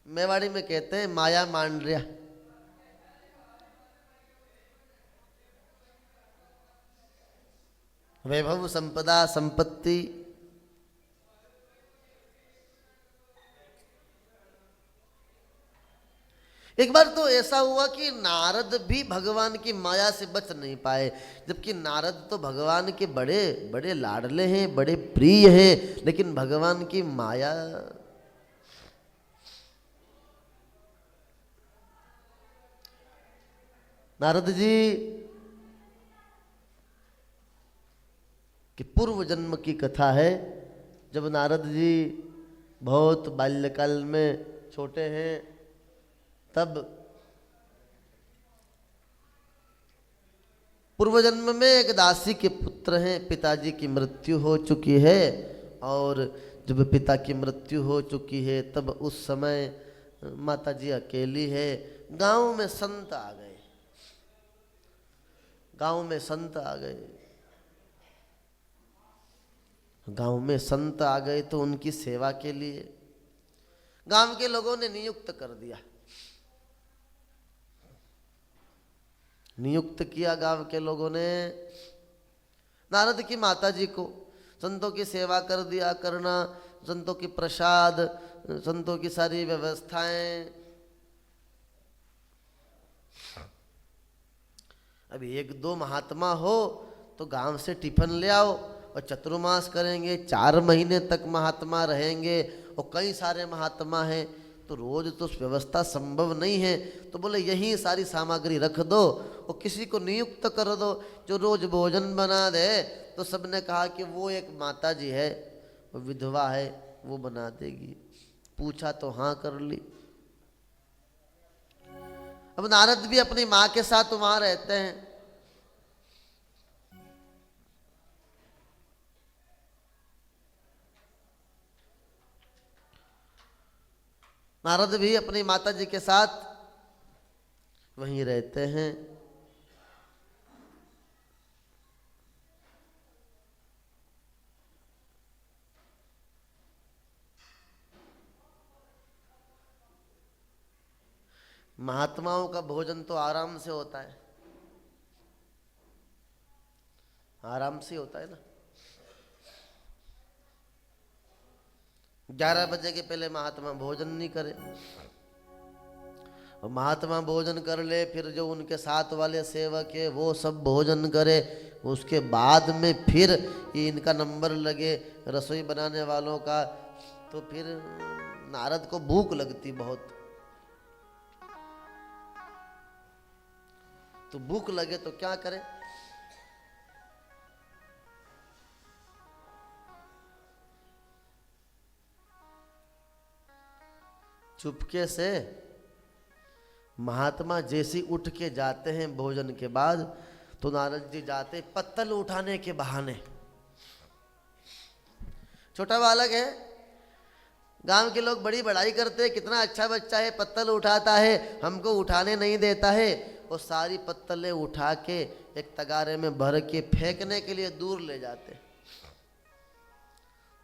मेवाड़ी में कहते हैं माया मांडरिया। वैभव संपदा संपत्ति। एक बार तो ऐसा हुआ कि नारद भी भगवान की माया से बच नहीं पाए, जबकि नारद तो भगवान के बड़े बड़े लाडले हैं, बड़े प्रिय हैं, लेकिन भगवान की माया। नारद जी कि पूर्व जन्म की कथा है। जब नारद जी बहुत बाल्यकाल में छोटे हैं, तब पूर्व जन्म में एक दासी के पुत्र हैं। पिताजी की मृत्यु हो चुकी है, और जब पिता की मृत्यु हो चुकी है तब उस समय माता जी अकेली है। गांव में संत आ गए, गांव में संत आ गए, गांव में संत आ गए तो उनकी सेवा के लिए गांव के लोगों ने नियुक्त कर दिया, नियुक्त किया गांव के लोगों ने नारद की माता जी को। संतों की सेवा कर दिया करना, संतों की प्रसाद, संतों की सारी व्यवस्थाएं। अब एक दो महात्मा हो तो गांव से टिफिन ले आओ, और चतुर्मास करेंगे, 4 महीने तक महात्मा रहेंगे, और कई सारे महात्मा हैं तो रोज तो व्यवस्था संभव नहीं है। तो बोले यही सारी सामग्री रख दो और किसी को नियुक्त कर दो जो रोज भोजन बना दे। तो सबने कहा कि वो एक माता जी है, वो विधवा है, वो बना देगी। पूछा तो हाँ कर ली। अब नारद भी अपनी माँ के साथ वहां रहते हैं। नारद भी अपनी माता जी के साथ वहीं रहते हैं। महात्माओं का भोजन तो आराम से होता है, आराम से होता है ना। 11 बजे के पहले महात्मा भोजन नहीं करे, और महात्मा भोजन कर ले, फिर जो उनके साथ वाले सेवक है वो सब भोजन करे, उसके बाद में फिर ये इनका नंबर लगे रसोई बनाने वालों का। तो फिर नारद को भूख लगती बहुत। तो भूख लगे तो क्या करे, चुपके से महात्मा जैसी उठ के जाते हैं भोजन के बाद, तो नारद जी जाते पत्तल उठाने के बहाने। छोटा बालक है, गांव के लोग बड़ी बड़ाई करते हैं, कितना अच्छा बच्चा है, पत्तल उठाता है, हमको उठाने नहीं देता है। वो सारी पत्तलें उठा के एक तगारे में भर के फेंकने के लिए दूर ले जाते।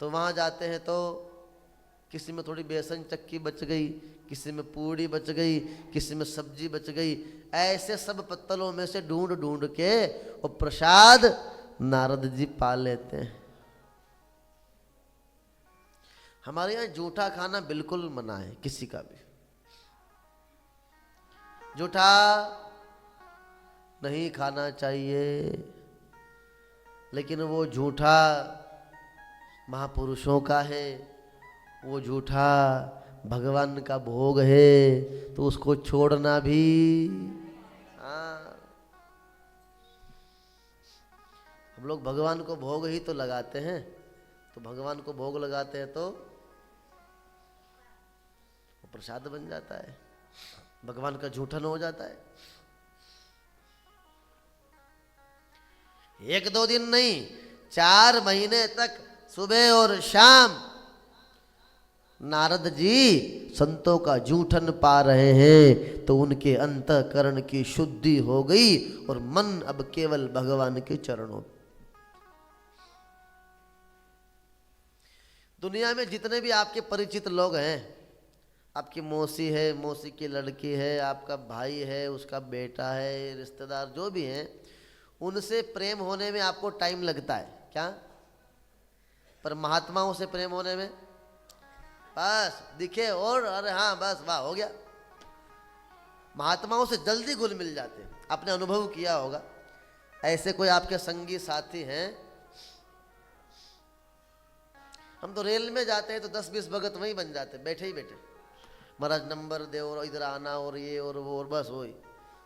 तो वहां जाते हैं तो किसी में थोड़ी बेसन चक्की बच गई, किसी में पूड़ी बच गई, किसी में सब्जी बच गई। ऐसे सब पत्तलों में से ढूंढ ढूंढ के वो प्रसाद नारद जी पा लेते हैं। हमारे यहाँ जूठा खाना बिल्कुल मना है, किसी का भी जूठा नहीं खाना चाहिए। लेकिन वो जूठा महापुरुषों का है, वो जूठा भगवान का भोग है, तो उसको छोड़ना भी। हाँ, हम लोग भगवान को भोग ही तो लगाते हैं, तो भगवान को भोग लगाते हैं तो वो प्रसाद बन जाता है, भगवान का जूठन हो जाता है। 1-2 दिन नहीं, 4 महीने तक सुबह और शाम नारद जी संतों का जूठन पा रहे हैं। तो उनके अंतःकरण की शुद्धि हो गई और मन अब केवल भगवान के चरणों। दुनिया में जितने भी आपके परिचित लोग हैं, आपकी मौसी है, मौसी की लड़की है, आपका भाई है, उसका बेटा है, रिश्तेदार जो भी हैं, उनसे प्रेम होने में आपको टाइम लगता है क्या? पर महात्माओं से प्रेम होने में बस दिखे और अरे हाँ बस वाह हो गया। महात्माओं से जल्दी घुल मिल जाते हैं। आपने अनुभव किया होगा, ऐसे कोई आपके संगी साथी हैं, हम तो रेल में जाते हैं तो 10-20 भगत वहीं बन जाते बैठे ही बैठे, महाराज नंबर दे और इधर आना और ये और वो और बस वही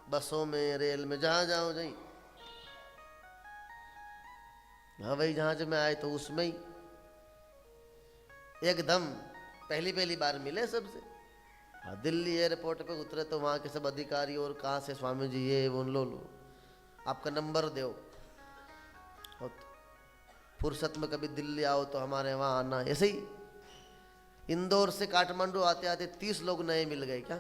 बसों में रेल में जहाँ जाओ जहीं, हवाई जहाज में आए तो उसमें ही एकदम पहली बार मिले सबसे। हाँ, दिल्ली एयरपोर्ट पे उतरे तो वहाँ के सब अधिकारी और कहाँ से स्वामी जी ये वो लो आपका नंबर दो, और फुर्सत में कभी दिल्ली आओ तो हमारे वहाँ आना। ऐसे ही इंदौर से काठमांडू आते आते 30 लोग नए मिल गए क्या?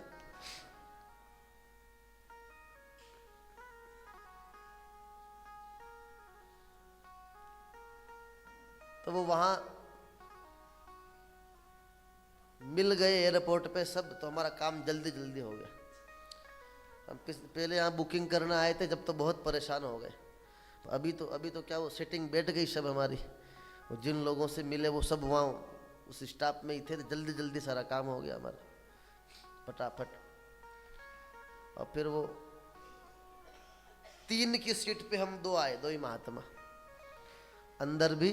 तो वो वहां मिल गए एयरपोर्ट पे सब, तो हमारा काम जल्दी जल्दी हो गया। हम पहले यहाँ बुकिंग करने आए थे जब तो बहुत परेशान हो गए, अभी तो क्या वो सेटिंग बैठ गई सब हमारी, वो जिन लोगों से मिले वो सब वहाँ उस स्टाफ में ही थे, तो जल्दी जल्दी सारा काम हो गया हमारा फटाफट। और फिर वो 3 की सीट पे हम 2 आए, 2 ही महात्मा, अंदर भी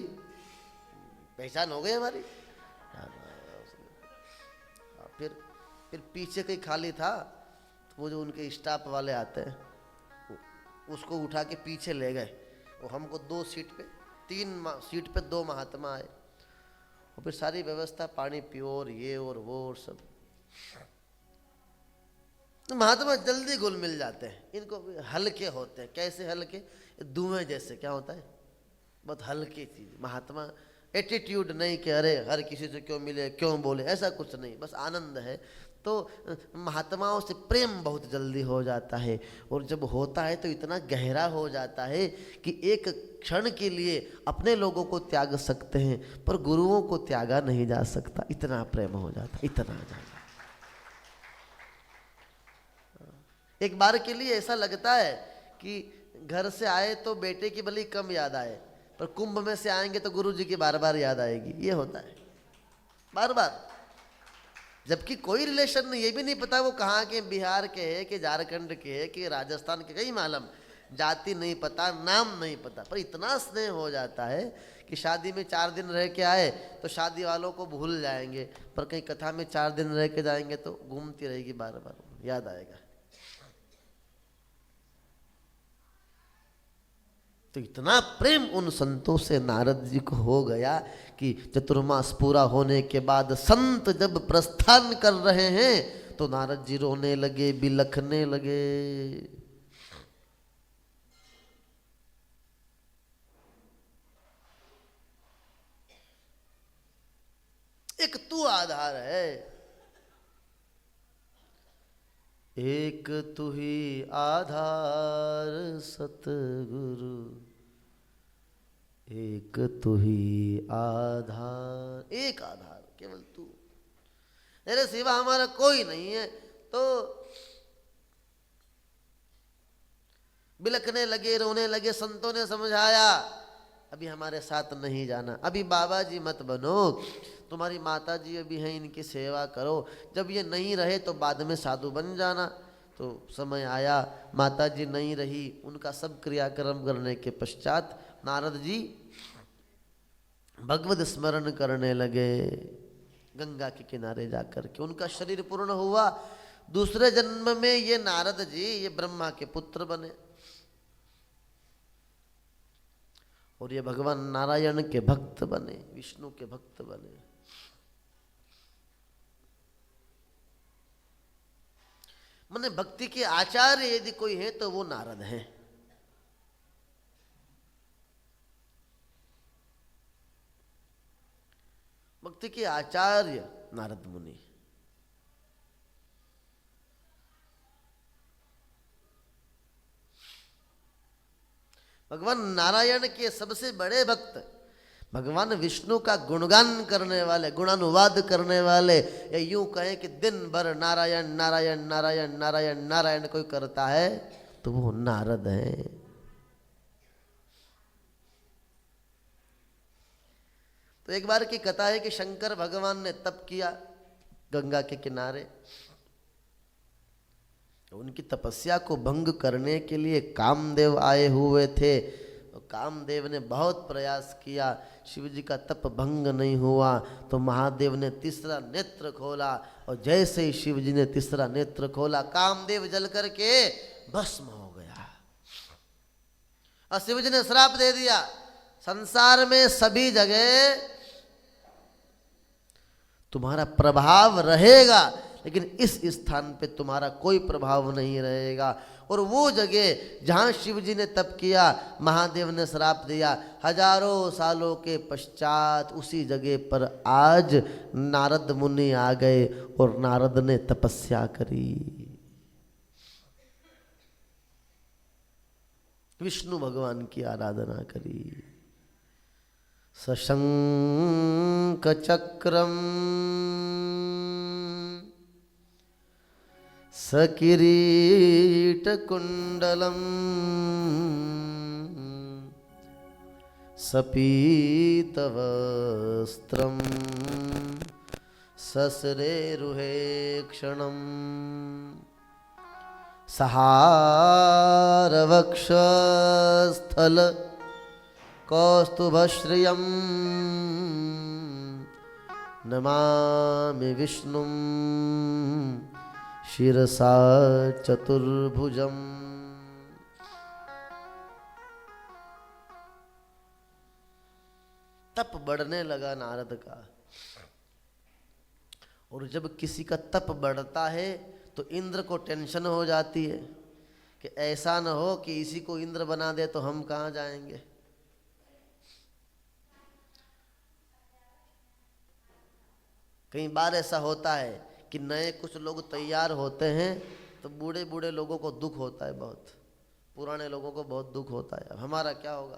पहचान हो गई हमारी। फिर पीछे कहीं खाली था, तो वो जो उनके स्टाफ वाले आते हैं उसको उठा के पीछे ले गए, और हमको 2 सीट पे 3 सीट पे 2 महात्मा आए, और फिर सारी व्यवस्था पानी पियो और ये और वो और सब। तो महात्मा जल्दी घुल मिल जाते हैं, इनको हल्के होते हैं। कैसे हल्के? धुएं जैसे। क्या होता है? बहुत हल्की चीज। महात्मा एटीट्यूड नहीं कि अरे हर किसी से क्यों मिले क्यों बोले, ऐसा कुछ नहीं, बस आनंद है। तो महात्माओं से प्रेम बहुत जल्दी हो जाता है, और जब होता है तो इतना गहरा हो जाता है कि एक क्षण के लिए अपने लोगों को त्याग सकते हैं पर गुरुओं को त्यागा नहीं जा सकता, इतना प्रेम हो जाता, इतना ज्यादा। एक बार के लिए ऐसा लगता है कि घर से आए तो बेटे की भली कम याद आए, पर कुंभ में से आएंगे तो गुरु जी की बार बार याद आएगी। ये होता है बार बार, जबकि कोई रिलेशन नहीं, ये भी नहीं पता वो कहाँ के, बिहार के है कि झारखंड के है कि राजस्थान के, कहीं मालूम, जाति नहीं पता, नाम नहीं पता, पर इतना स्नेह हो जाता है कि शादी में 4 दिन रह के आए तो शादी वालों को भूल जाएंगे, पर कहीं कथा में 4 दिन रह के जाएंगे तो घूमती रहेगी, बार बार याद आएगा। तो इतना प्रेम उन संतों से नारद जी को हो गया कि चतुर्मास पूरा होने के बाद संत जब प्रस्थान कर रहे हैं तो नारद जी रोने लगे, बिलखने लगे। एक तू आधार है, एक तू ही आधार सतगुरु, एक तू ही आधार, एक आधार केवल तू, तेरे सिवा हमारा कोई नहीं है। तो बिलखने लगे, रोने लगे। संतों ने समझाया अभी हमारे साथ नहीं जाना, अभी बाबा जी मत बनो, तुम्हारी माता जी अभी हैं, इनकी सेवा करो, जब ये नहीं रहे तो बाद में साधु बन जाना। तो समय आया, माता जी नहीं रही, उनका सब क्रियाक्रम करने के पश्चात नारद जी भगवत स्मरण करने लगे गंगा के किनारे जाकर के। उनका शरीर पूर्ण हुआ, दूसरे जन्म में ये नारद जी ये ब्रह्मा के पुत्र बने, और ये भगवान नारायण के भक्त बने, विष्णु के भक्त बने। माने भक्ति के आचार्य यदि कोई है तो वो नारद है। भक्ति के आचार्य नारद मुनि। भगवान नारायण के सबसे बड़े भक्त भगवान विष्णु का गुणगान करने वाले, गुणानुवाद करने वाले, या यूं कहें कि दिन भर नारायण नारायण नारायण नारायण नारायण कोई करता है तो वो नारद है। तो एक बार की कथा है कि शंकर भगवान ने तप किया गंगा के किनारे। उनकी तपस्या को भंग करने के लिए कामदेव आए हुए थे। कामदेव ने बहुत प्रयास किया, शिव जी का तप भंग नहीं हुआ। तो महादेव ने तीसरा नेत्र खोला, और जैसे ही शिव जी ने तीसरा नेत्र खोला, कामदेव जल करके भस्म हो गया। और शिव जी ने श्राप दे दिया, संसार में सभी जगह तुम्हारा प्रभाव रहेगा, लेकिन इस स्थान पे तुम्हारा कोई प्रभाव नहीं रहेगा। और वो जगह जहाँ शिव जी ने तप किया, महादेव ने श्राप दिया, हजारों सालों के पश्चात उसी जगह पर आज नारद मुनि आ गए और नारद ने तपस्या करी, विष्णु भगवान की आराधना करी। सशंक चक्रम सकिरीट कुंडलम सपीत वस्त्रम ससरेरुहे क्षणम सहारवक्षस्थल कौस्तुभश्रियं नमामि विष्णुं शिरसा चतुर्भुजम्। तप बढ़ने लगा नारद का। और जब किसी का तप बढ़ता है तो इंद्र को टेंशन हो जाती है कि ऐसा न हो कि इसी को इंद्र बना दे तो हम कहाँ जाएंगे। कई बार ऐसा होता है कि नए कुछ लोग तैयार होते हैं तो बूढ़े बूढ़े लोगों को दुख होता है, बहुत पुराने लोगों को बहुत दुख होता है, अब हमारा क्या होगा।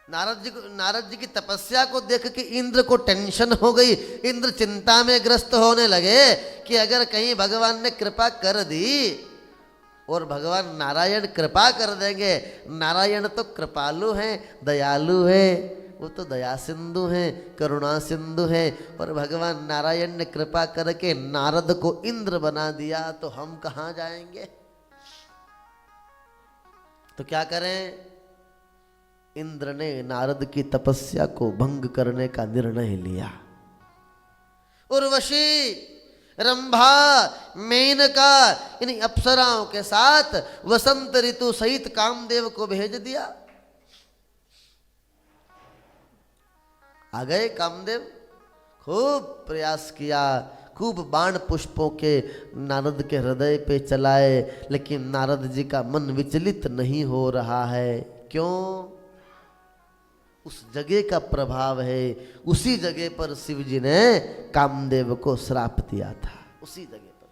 नारद जी की तपस्या को देख के इंद्र को टेंशन हो गई। इंद्र चिंता में ग्रस्त होने लगे कि अगर कहीं भगवान ने कृपा कर दी, और भगवान नारायण कृपा कर देंगे। नारायण तो कृपालु हैं, दयालु हैं, वो तो दया सिंधु हैं, करुणा सिंधु हैं। और भगवान नारायण ने कृपा करके नारद को इंद्र बना दिया तो हम कहाँ जाएंगे। तो क्या करें, इंद्र ने नारद की तपस्या को भंग करने का निर्णय लिया। उर्वशी, रंभा, मेनका इन अप्सराओं के साथ वसंत ऋतु सहित कामदेव को भेज दिया। आ गए कामदेव, खूब प्रयास किया, खूब बाण पुष्पों के नारद के हृदय पे चलाए, लेकिन नारद जी का मन विचलित नहीं हो रहा है। क्यों? उस जगह का प्रभाव है। उसी जगह पर शिव जी ने कामदेव को श्राप दिया था, उसी जगह पर।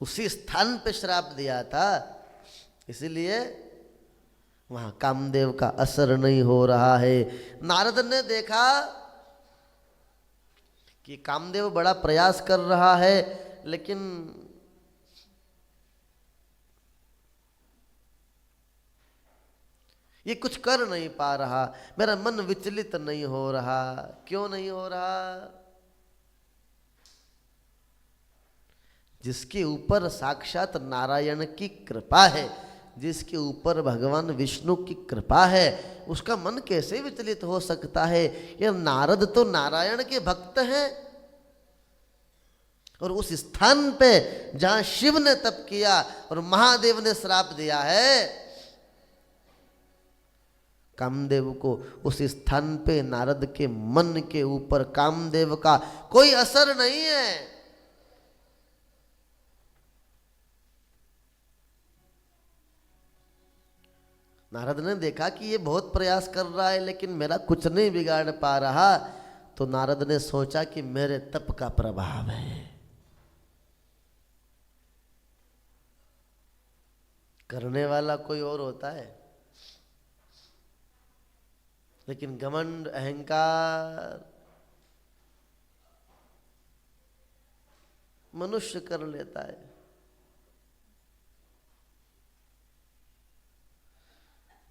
उसी स्थान पे श्राप दिया था, इसीलिए वहां कामदेव का असर नहीं हो रहा है। नारद ने देखा कि कामदेव बड़ा प्रयास कर रहा है, लेकिन ये कुछ कर नहीं पा रहा, मेरा मन विचलित नहीं हो रहा। क्यों नहीं हो रहा? जिसके ऊपर साक्षात नारायण की कृपा है, जिसके ऊपर भगवान विष्णु की कृपा है, उसका मन कैसे विचलित हो सकता है। ये नारद तो नारायण के भक्त हैं, और उस स्थान पे जहां शिव ने तप किया और महादेव ने श्राप दिया है, कामदेव को उस स्थान पे नारद के मन के ऊपर कामदेव का कोई असर नहीं है। नारद ने देखा कि ये बहुत प्रयास कर रहा है लेकिन मेरा कुछ नहीं बिगाड़ पा रहा, तो नारद ने सोचा कि मेरे तप का प्रभाव है। करने वाला कोई और होता है, लेकिन घमंड अहंकार मनुष्य कर लेता है।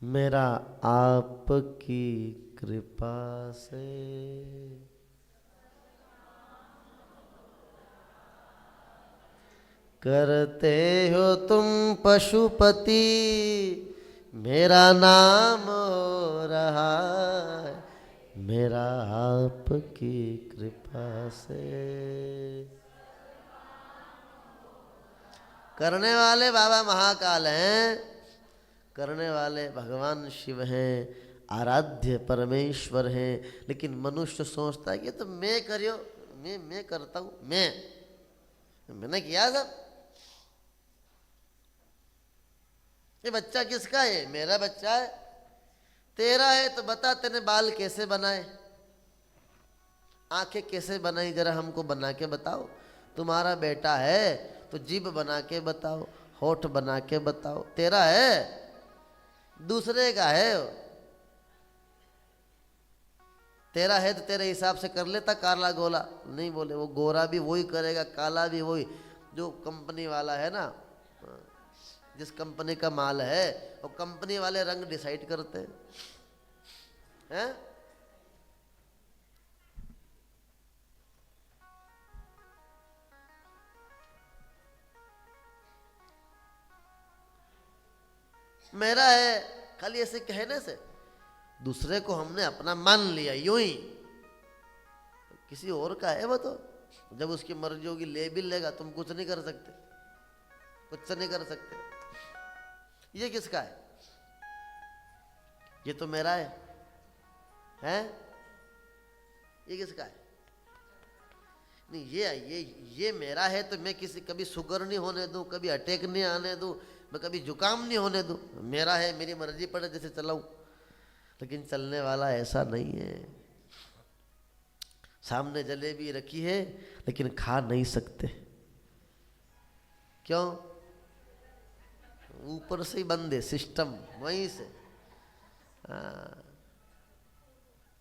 मेरा आपकी कृपा से करते हो तुम पशुपति, मेरा नाम हो रहा है, मेरा आपकी कृपा से। करने वाले बाबा महाकाल हैं, करने वाले भगवान शिव हैं, आराध्य परमेश्वर हैं। लेकिन मनुष्य सोचता है कि तो मैं करियो, मैं करता हूँ, मैंने किया सब। ये बच्चा किसका है? मेरा बच्चा है। तेरा है तो बता तेने बाल कैसे बनाए, आंखें कैसे बनाई, जरा हमको बना के बताओ। तुम्हारा बेटा है तो जीभ बना के बताओ, होठ बना के बताओ। तेरा है, दूसरे का है। तेरा है तो तेरे हिसाब से कर लेता, काला गोला नहीं बोले, वो गोरा भी वही करेगा, काला भी वही। जो कंपनी वाला है ना, जिस कंपनी का माल है, वो कंपनी वाले रंग डिसाइड करते हैं। मेरा है खाली ऐसे कहने से, दूसरे को हमने अपना मान लिया यूं ही। किसी और का है वो तो, जब उसकी मर्जी होगी ले भी लेगा, तुम कुछ नहीं कर सकते, कुछ नहीं कर सकते। ये किसका है? ये तो मेरा है, हैं? ये किसका है? नहीं, ये मेरा है तो मैं किसी कभी शुगर नहीं होने दूं, कभी अटैक नहीं आने दूं, मैं कभी जुकाम नहीं होने दूं। मेरा है, मेरी मर्जी पड़े जैसे चलाऊं। लेकिन चलने वाला ऐसा नहीं है। सामने जलेबी रखी है लेकिन खा नहीं सकते। क्यों? ऊपर से ही बंद है सिस्टम, वहीं से।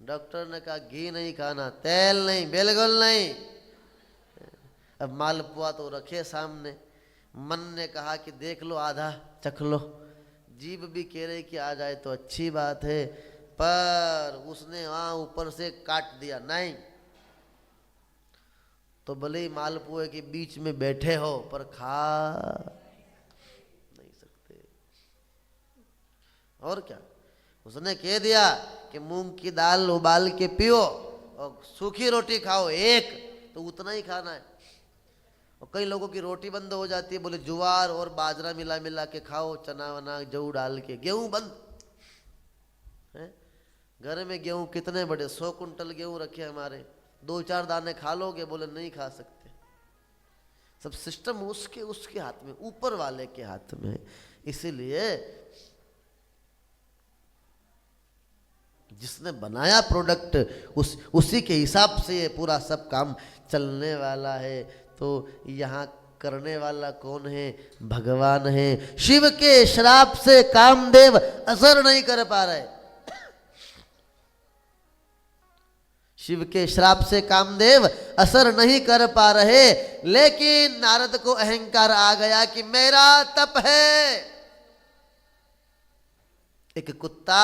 डॉक्टर ने कहा घी नहीं खाना, तेल नहीं, बिल्कुल नहीं। अब मालपुआ तो रखे सामने, मन ने कहा कि देख लो, आधा चख लो। जीभ भी कह रही कि आ जाए तो अच्छी बात है, पर उसने वहां ऊपर से काट दिया, नहीं। तो भले ही मालपुए के बीच में बैठे हो पर खा नहीं सकते। और क्या, उसने कह दिया कि मूंग की दाल उबाल के पियो और सूखी रोटी खाओ एक, तो उतना ही खाना है। और कई लोगों की रोटी बंद हो जाती है, बोले ज्वार और बाजरा मिला मिला के खाओ, चना वना जऊ डाल के। गेहूं बंद है। घर में गेहूं कितने बड़े, 100 कुंटल गेहूं रखे हमारे, 2-4 दाने खा लोगे? बोले नहीं खा सकते। सब सिस्टम उसके हाथ में, ऊपर वाले के हाथ में। इसीलिए जिसने बनाया प्रोडक्ट, उसी के हिसाब से ये पूरा सब काम चलने वाला है। तो यहाँ करने वाला कौन है? भगवान है। शिव के श्राप से कामदेव असर नहीं कर पा रहे। शिव के श्राप से कामदेव असर नहीं कर पा रहे, लेकिन नारद को अहंकार आ गया कि मेरा तप है। एक कुत्ता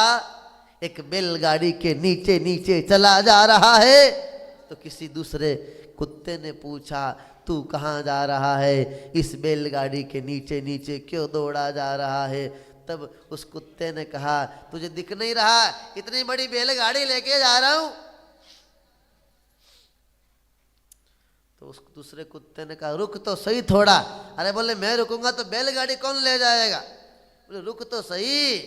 एक बैलगाड़ी के नीचे नीचे चला जा रहा है, तो किसी दूसरे कुत्ते ने पूछा तू कहाँ जा रहा है? इस बैलगाड़ी के नीचे नीचे क्यों दौड़ा जा रहा है? तब उस कुत्ते ने कहा तुझे दिख नहीं रहा, इतनी बड़ी बैलगाड़ी लेके जा रहा हूं। तो उस दूसरे कुत्ते ने कहा रुक तो सही थोड़ा। अरे बोले मैं रुकूंगा तो बैलगाड़ी कौन ले जाएगा? बोले रुक तो सही,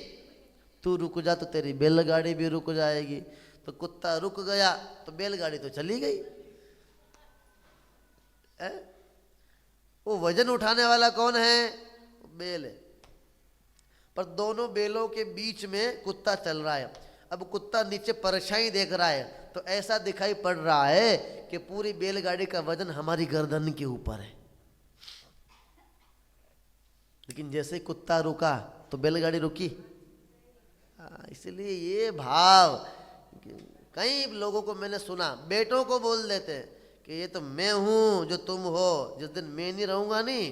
तू रुक जा तो तेरी बैलगाड़ी भी रुक जाएगी। तो कुत्ता रुक गया तो बैलगाड़ी तो चली गई। वो वजन उठाने वाला कौन है? बैल है। पर दोनों बेलों के बीच में कुत्ता चल रहा है। अब कुत्ता नीचे परछाई देख रहा है तो ऐसा दिखाई पड़ रहा है कि पूरी बैलगाड़ी का वजन हमारी गर्दन के ऊपर है। लेकिन जैसे ही कुत्ता रुका तो बैलगाड़ी रुकी। इसलिए ये भाव, कई लोगों को मैंने सुना, बेटों को बोल देते हैं कि ये तो मैं हूं जो तुम हो, जिस दिन मैं नहीं रहूंगा नहीं